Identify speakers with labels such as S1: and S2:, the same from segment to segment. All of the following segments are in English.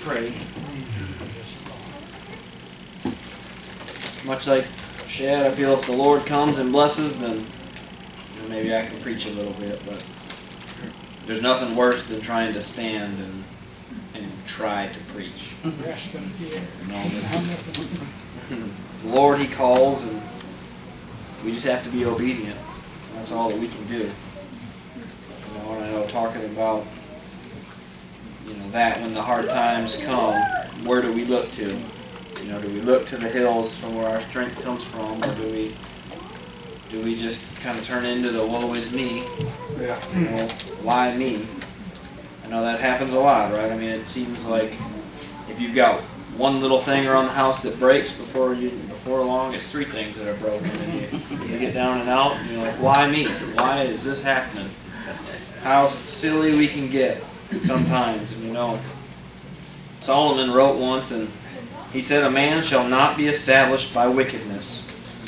S1: pray. Much like Shad, I feel if the Lord comes and blesses, then maybe I can preach a little bit, but there's nothing worse than trying to stand and try to preach. The Lord, He calls, and we just have to be obedient. That's all that we can do. And I know talking about that when the hard times come, where do we look to? Do we look to the hills from where our strength comes from, or do we just kind of turn into the woe is me? Yeah. Why me? I know that happens a lot, right? I mean, it seems like if you've got one little thing around the house that breaks before long, it's three things that are broken, and you get down and out, and you're like, why me? Why is this happening? How silly we can get sometimes. And Solomon wrote once, and he said, "A man shall not be established by wickedness,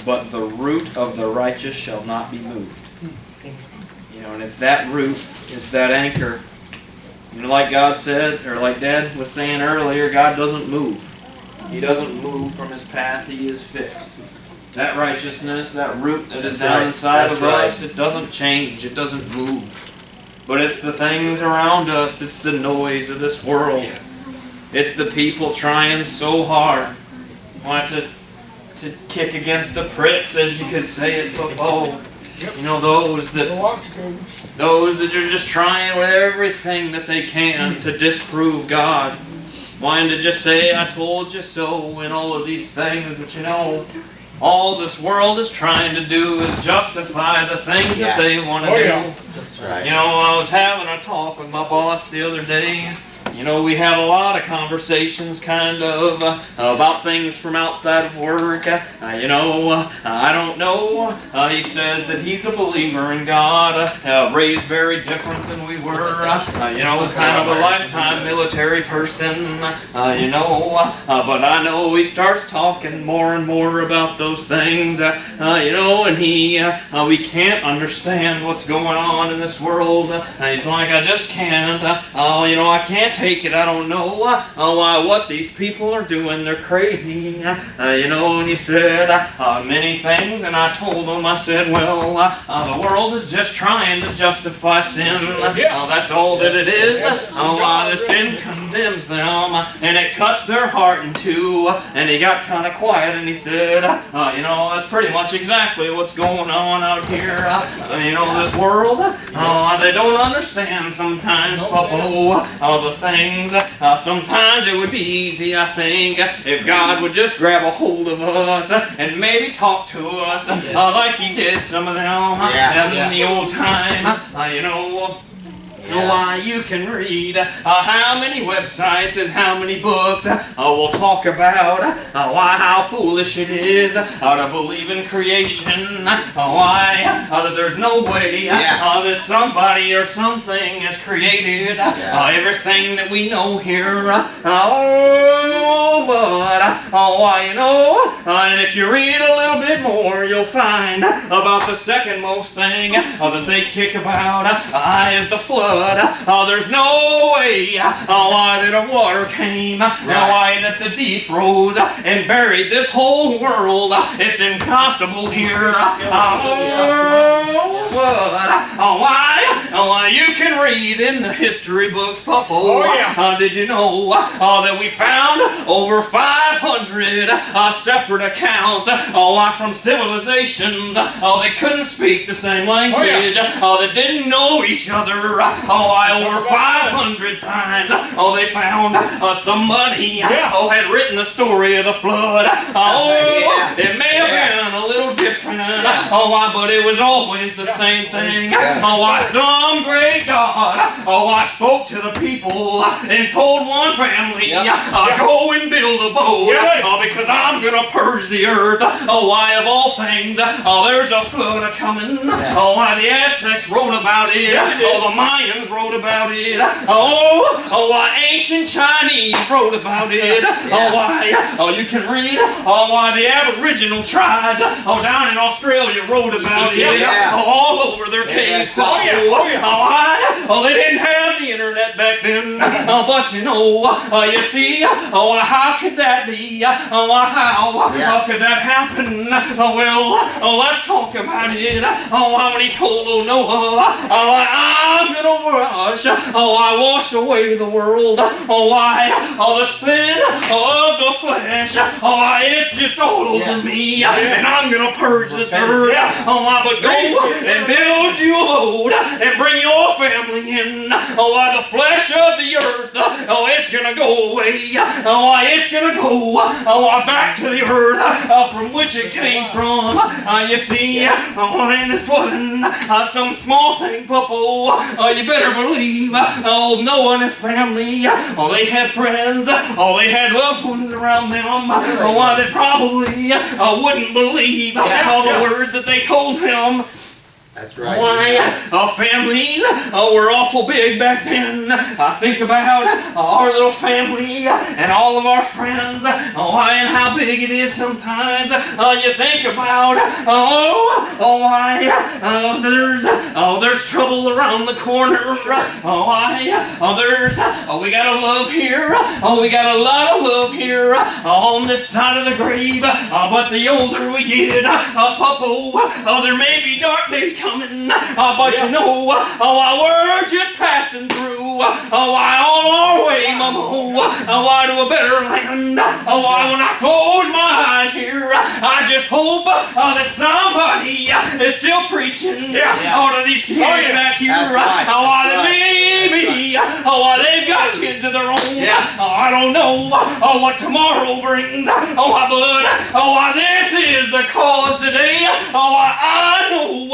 S1: but the root of the righteous shall not be moved." And it's that root, it's that anchor. Like God said, or like Dad was saying earlier, God doesn't move. He doesn't move from His path. He is fixed. That righteousness, that root that is down inside of us, it doesn't change. It doesn't move. But it's the things around us. It's the noise of this world. It's the people trying so hard. Want to kick against the pricks, as you could say it, football. Those that are just trying with everything that they can to disprove God. Wanting to just say, "I told you so," and all of these things. But all this world is trying to do is justify the things that they want to do.
S2: That's right.
S1: I was having a talk with my boss the other day. We had a lot of conversations kind of about things from outside of work. I don't know. He says that he's a believer in God, raised very different than we were. Kind of a lifetime military person. But I know he starts talking more and more about those things. And we can't understand what's going on in this world. He's like, "I just can't. I can't take it. I don't know what these people are doing. They're crazy." And he said many things, and I told him, I said, well, the world is just trying to justify sin. That's all that it is. The sin condemns them, and it cuts their heart in two. And he got kind of quiet, and he said, that's pretty much exactly what's going on out here. This world, they don't understand sometimes, the things. Sometimes it would be easy, I think, if God would just grab a hold of us and maybe talk to us like He did some of them in the old time. Why you can read how many websites and how many books will talk about how foolish it is to believe in creation, why that there's no way that somebody or something has created everything that we know here. And if you read a little bit more, you'll find about the second most thing that they kick about is the flood. There's no way why that a water came, why that the deep rose and buried this whole world. It's impossible here. Why you can read in the history books, did you know that we found over 500 separate accounts from civilizations they couldn't speak the same language, that didn't know each other. Over 500 times, they found somebody had written the story of the flood. It may have been a little different, but it was always the same thing. Some great God, I spoke to the people and told one family, go and build a boat, because I'm going to purge the earth. Why, of all things, there's a flood a-coming. Why, the Aztecs wrote about it. The Mayans wrote about it. Why, ancient Chinese wrote about it. Why, you can read why the Aboriginal tribe guides down in Australia wrote about it all over their caves. They didn't have the internet back then, but you know, you see, how could that be? How could that happen? Let's talk about it. When he told Noah, I'm gonna wash away the world. The sin of the flesh. It's just all over me, and I'm gonna purge this earth. But go and build you a boat and bring your family in. The flesh of the earth, it's gonna go away. It's gonna go back to the earth from which it came from. You see, and this wasn't some small thing, Papa. You better believe, Noah and his family, they had friends, they had loved ones around them, they probably wouldn't believe all the words that they told him.
S2: That's right.
S1: Families were awful big back then. Think about our little family and all of our friends, and how big it is sometimes. You think about, there's trouble around the corner. We got a love here. We got a lot of love here on this side of the grave. But the older we get, there may be dark days coming, but you know, we're just passing through. On our way, Mama, to a better land. When I close my eyes here, I just hope that somebody is still preaching to these kids back here. Maybe they've got kids of their own. I don't know what tomorrow brings. But this is the cause today. I know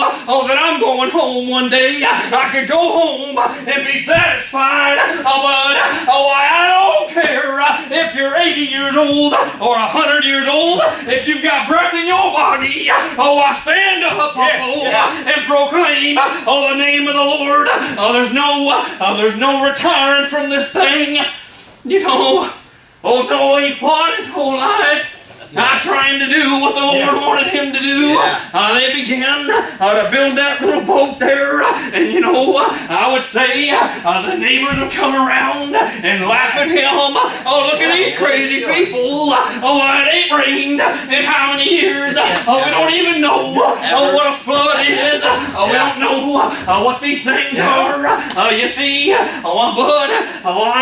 S1: that I'm going home one day. I could go home and be satisfied. But I don't care if you're 80 years old or 100 years old. If you've got breath in your body, I stand up and proclaim the name of the Lord. There's no retiring from this thing. You know, Noah, he fought his whole life. Trying to do what the Lord wanted him to do. They began to build that little boat there, and you know, I would say the neighbors would come around and laugh at him. Look at these crazy people. It ain't rained in how many years? We don't even know what a flood is. We don't know what these things are. You see, but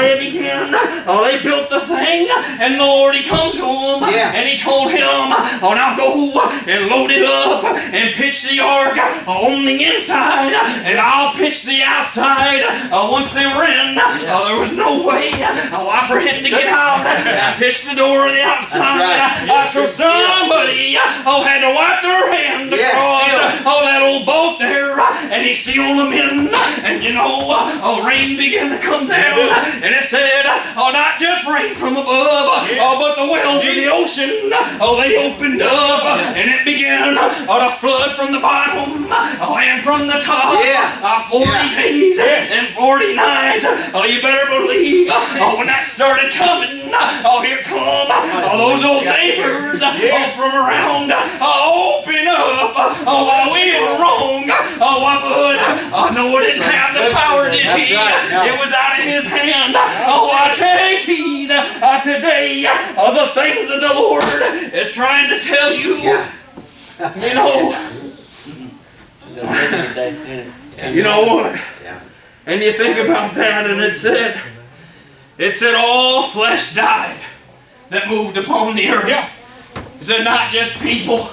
S1: they began. They built the thing, and the Lord, he come to them, and he told him, now go and load it up and pitch the ark on the inside, and I'll pitch the outside. Once they were in, there was no way for him to get out. I pitched the door on the outside. So somebody had to wipe their hand across that old boat there, and he sealed them in. And you know, rain began to come down, and it said, not just rain from above, but the wells of the ocean, they opened up, and it began to flood from the bottom and from the top. 40 days and 40 nights. You better believe when that started coming, here come those old neighbors from around. Open up. We were wrong. But Noah didn't have the power, did he? It was out of his hand. I take heed today of the things that the Lord is trying to tell you. You know. You know what? And you think about that, and it said all flesh died that moved upon the earth. It said not just people,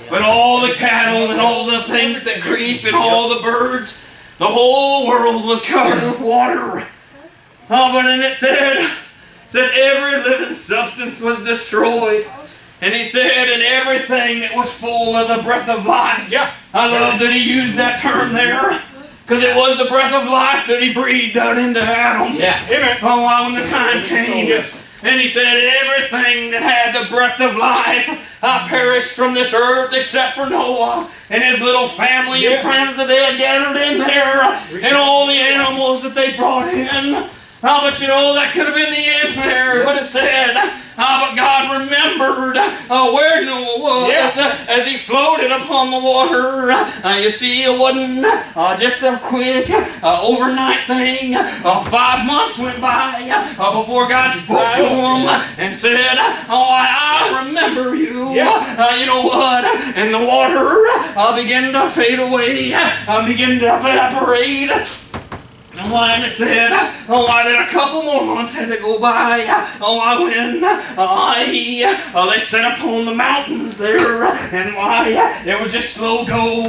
S1: but all the cattle and all the things that creep and all the birds. The whole world was covered with water. But then it said every living substance was destroyed. And he said, and everything that was full of the breath of life. I love that he used that term there, because it was the breath of life that he breathed out into Adam. When the time came. And he said, everything that had the breath of life perished from this earth except for Noah and his little family and friends that they had gathered in there, and all the animals that they brought in. But you know, that could have been the end there. But it said, But God remembered where Noah was as he floated upon the water. You see, it wasn't just a quick overnight thing. 5 months went by before God spoke to him and said, I remember you. You know what? And the water began to fade away, began to evaporate. And when it said, then a couple more months had to go by, when they set upon the mountains there, and it was just slow go,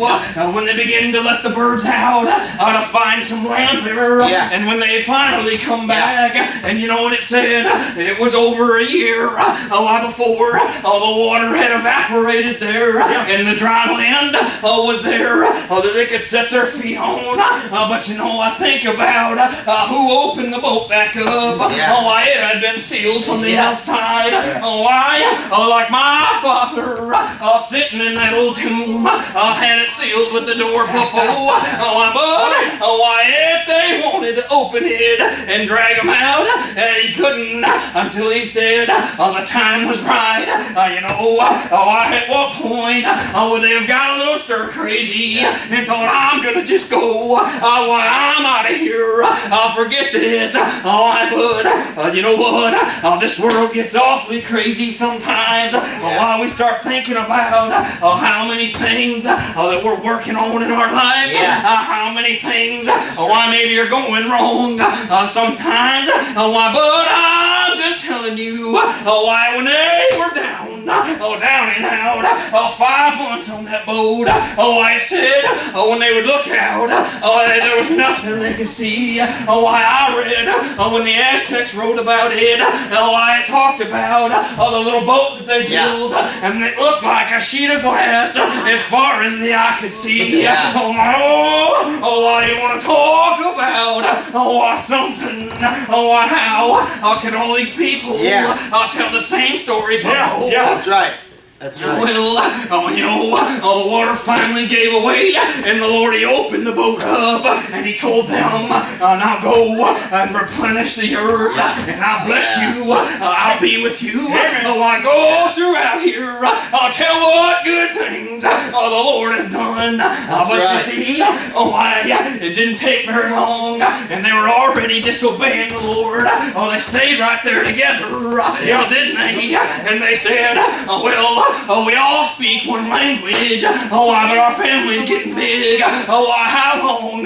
S1: when they began to let the birds out, to find some land there, and when they finally come back, and you know what it said, it was over a year, before the water had evaporated there, and the dry land was there, that they could set their feet on, but you know, I think about who opened the boat back up. It had been sealed from the outside. Like my father sitting in that old tomb had it sealed with the door. But if they wanted to open it and drag him out, he couldn't until he said the time was right. At what point would they have got a little stir crazy and thought, I'm gonna just go. I'm out of here. Forget this. But you know what? This world gets awfully crazy sometimes. While we start thinking about how many things that we're working on in our life, how many things why maybe you're going wrong sometimes. But I'm just telling you when they were down and out, 5 months on that boat. I said when they would look out, there was nothing they could see. I read when the Aztecs wrote about it. I talked about the little boat that they built, and it looked like a sheet of glass as far as the eye could see. You want to talk about something? How can all these people tell the same story?
S2: That's right. That's right.
S1: Well, the water finally gave away, and the Lord, He opened the boat up, and He told them, now go and replenish the earth, and I'll bless you, I'll be with you. I go throughout here, I'll tell what good things the Lord has done. But you see, it didn't take very long, and they were already disobeying the Lord. They stayed right there together, didn't they? And they said, we all speak one language. But our family's getting big. How long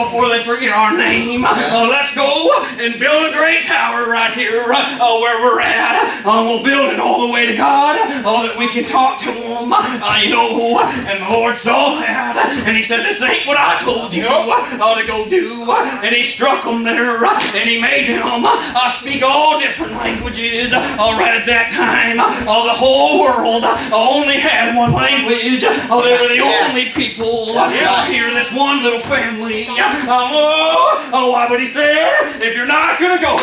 S1: before they forget our name? Let's go and build a great tower right here where we're at. We'll build it all the way to God that we can talk to Him. And the Lord saw that, and He said, this ain't what I told you to go do. And He struck them there, and He made them speak all different languages. Right at that time, the whole world only had one language. They were the only people here, this one little family. But He said, if you're not going to go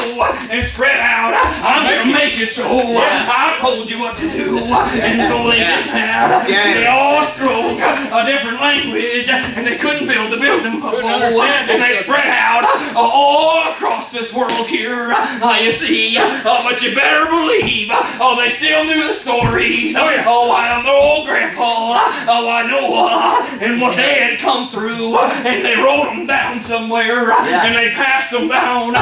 S1: and spread out, I'm going to make it so. I told you what to do. And so they did that. They all spoke a different language, and they couldn't build the building. And they spread out all across this world here. You see, but you better believe, they still knew the stories. I know old Grandpa, I know and what they had come through, and they wrote them down somewhere, and they passed them down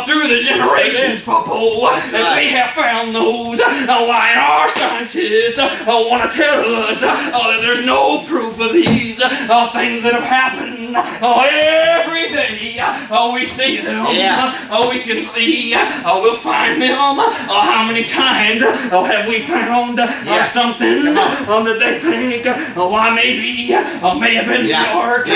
S1: through the generations, and they have found those. And our scientists want to tell us that there's no proof of these things that have happened every day. We see them, we can see, we'll find them. How many times have we found something that they think, may have been the ark,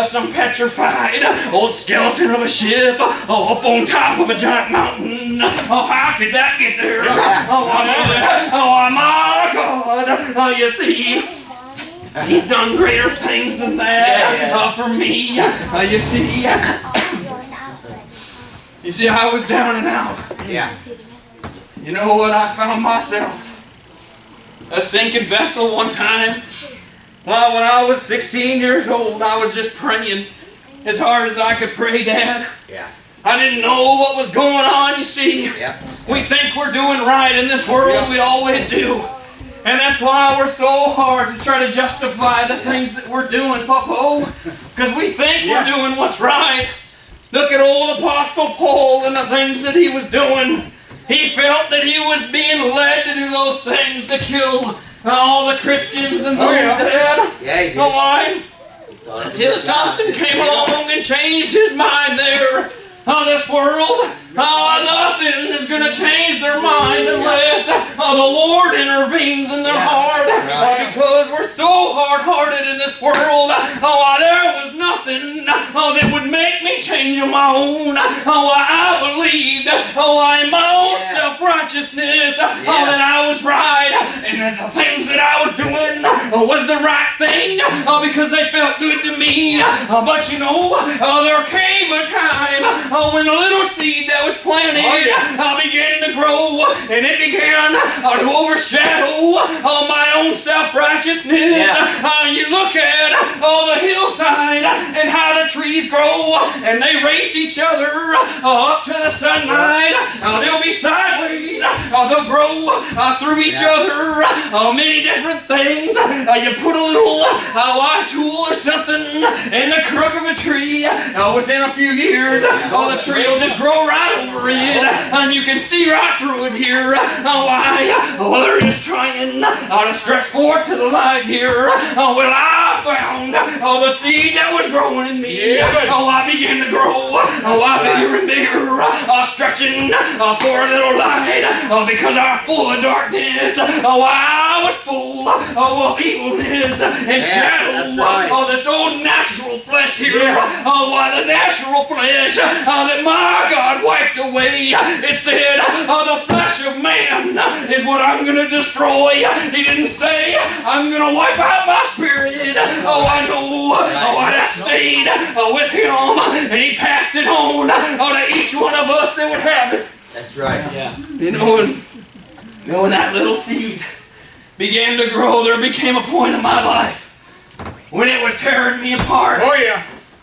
S1: some petrified old skeleton of a ship up on top of a giant mountain. How could that get there? My God, you see, He's done greater things than that for me. You see, I was down and out. You know what? I found myself a sinking vessel one time. Well, when I was 16 years old, I was just praying as hard as I could pray, Dad. I didn't know what was going on, you see. We think we're doing right in this world. We always do. And that's why we're so hard to try to justify the things that we're doing, Papa. Because we think we're doing what's right. Look at old Apostle Paul and the things that he was doing. He felt that he was being led to do those things to kill all the Christians and those dead.
S2: Yeah, he did.
S1: Know why? Until something came along and changed his mind there. This world, nothing is going to change their mind unless the Lord intervenes in their heart. Because we're so hard-hearted in this world. There was nothing that would make me change on my own. I believed in my own self-righteousness that I was right and that the things that I was doing was the right thing because they felt good to me. But you know, there came a time when a little seed that was planted began to grow and it began to overshadow my own self-righteousness. You look at the hillside and how the trees grow and they race each other up to the sunlight. They'll be sideways. They'll grow through each other. Many different things. You put a little wire tool or something in the crook of a tree. Within a few years, the tree will just grow right over it, and you can see right through it here. Why? Well, they're just trying to stretch forward to the light here. Well, I found the seed that was growing in me. I began to grow. Bigger and bigger, stretching for a little light. Because I was full of darkness. I was full of evilness and shadow. This old natural flesh here. The natural flesh that my God wiped away. It said, the flesh of man is what I'm going to destroy. He didn't say, I'm going to wipe out my spirit. I know that stayed with him, and he passed it on to each one of us that would have it.
S2: That's right, yeah.
S1: You know, when that little seed began to grow, there became a point in my life when it was tearing me apart.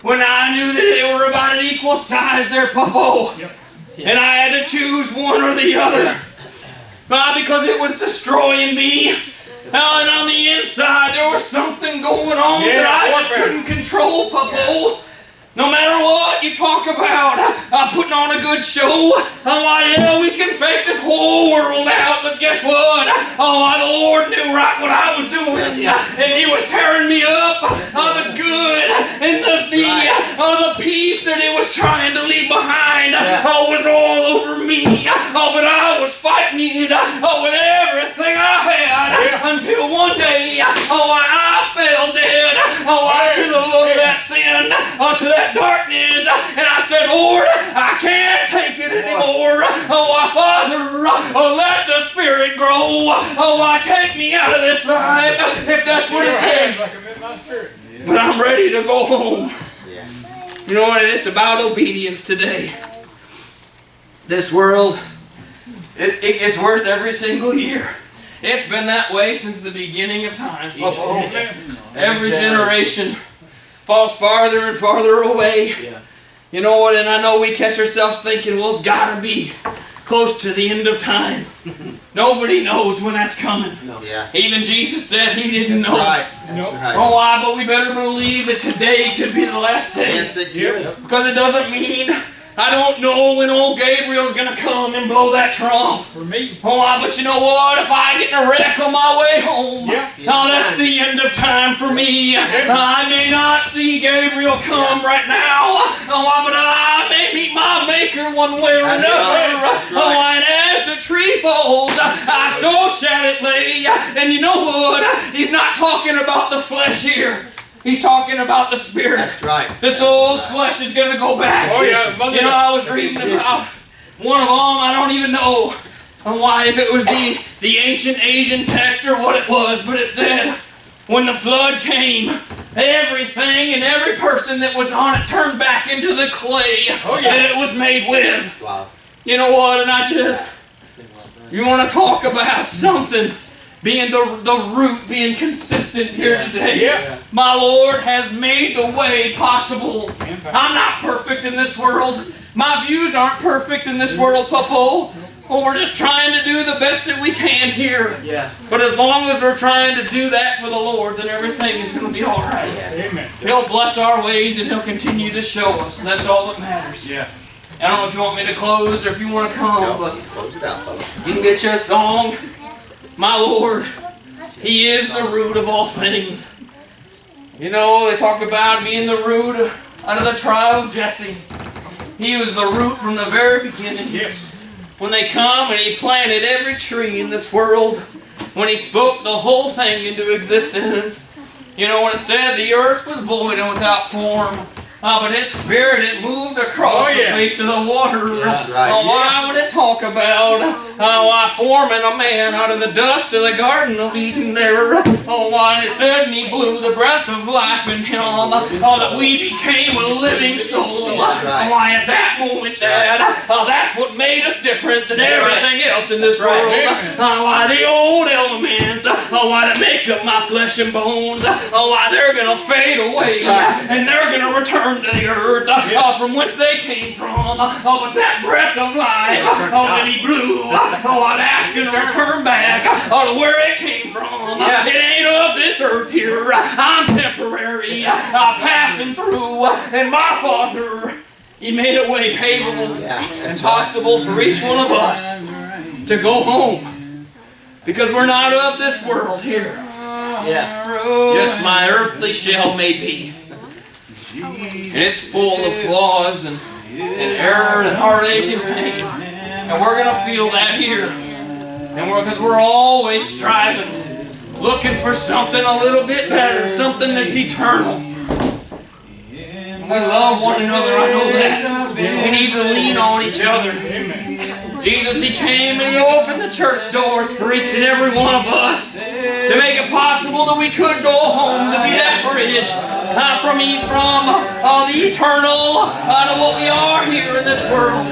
S1: When I knew that they were about an equal size there, Papa. And I had to choose one or the other. Because it was destroying me. And on the inside, there was something going on that I just couldn't control, Papa. No matter what you talk about, putting on a good show. We can fake this whole world out, but guess what? The Lord knew right what I was doing, and He was tearing me up. The good and the peace that He was trying to leave behind was all over me. But I was fighting it with everything I had until one day I fell dead to the love of that sin, to that darkness, and I said, Lord, I can't take it anymore. Father, let the Spirit grow. Take me out of this life if that's what it takes. But I'm ready to go home. You know what? It's about obedience today. This world, it gets worse every single year. It's been that way since the beginning of time. Every generation falls farther and farther away. You know what? And I know we catch ourselves thinking, well, it's got to be close to the end of time. Nobody knows when that's coming. Even Jesus said He didn't know. Why? But we better believe that today could be the last day. Because it doesn't mean I don't know when old Gabriel's going to come and blow that trump.
S3: For me.
S1: But you know what? If I get in a wreck on my way home, that's the end of time for me. I may not see Gabriel come right now, but I may meet my Maker one way or another. And as the tree falls, so shall it lay. And you know what? He's not talking about the flesh here. He's talking about the Spirit.
S2: That's right.
S1: This old flesh is going to go back. You know, I was reading about one of them, I don't even know why, if it was the ancient Asian text or what it was, but it said, when the flood came, everything and every person that was on it turned back into the clay that it was made with. You know what, and you want to talk about something being the root, being consistent here today. My Lord has made the way possible. I'm not perfect in this world. My views aren't perfect in this world, Papa. Well, we're just trying to do the best that we can here.
S2: Yeah.
S1: But as long as we're trying to do that for the Lord, then everything is going to be all right.
S3: Amen.
S1: He'll bless our ways and He'll continue to show us. And that's all that matters.
S3: Yeah.
S1: I don't know if you want me to close or if you want to come,
S2: No,
S1: but
S2: close it out, folks.
S1: you can get you a song. My Lord, He is the root of all things. You know, they talk about being the root out of the tribe of Jesse. He was the root from the very beginning.
S3: Yes.
S1: When they come and He planted every tree in this world, when He spoke the whole thing into existence. You know, when it said the earth was void and without form, but His Spirit, it moved across the face of the water.
S2: Yeah, right.
S1: Why would it talk about why forming a man out of the dust of the Garden of Eden there? Why it said, and He blew the breath of life in him, that we became a living soul.
S2: Right.
S1: Why at that moment, Dad, that's what made us different than everything else in this world. Why the old elements, why they make up my flesh and bones, why they're going to fade away, and they're going to return to the earth from whence they came from. But that breath of life that He blew, that's going to return back to where it came from. It ain't of this earth here. I'm temporary, passing through, and my Father, He made a way pavable and possible for each one of us to go home. Because we're not of this world here. Just my earthly shell may be. And it's full of flaws and error and heartache and pain. And we're going to feel that here. And because we're always striving, looking for something a little bit better, something that's eternal. And we love one another, I know that. We need to lean on each other. Jesus, He came and He opened the church doors for each and every one of us to make it possible that we could go home, to be that bridge from the eternal to what we are here in this world.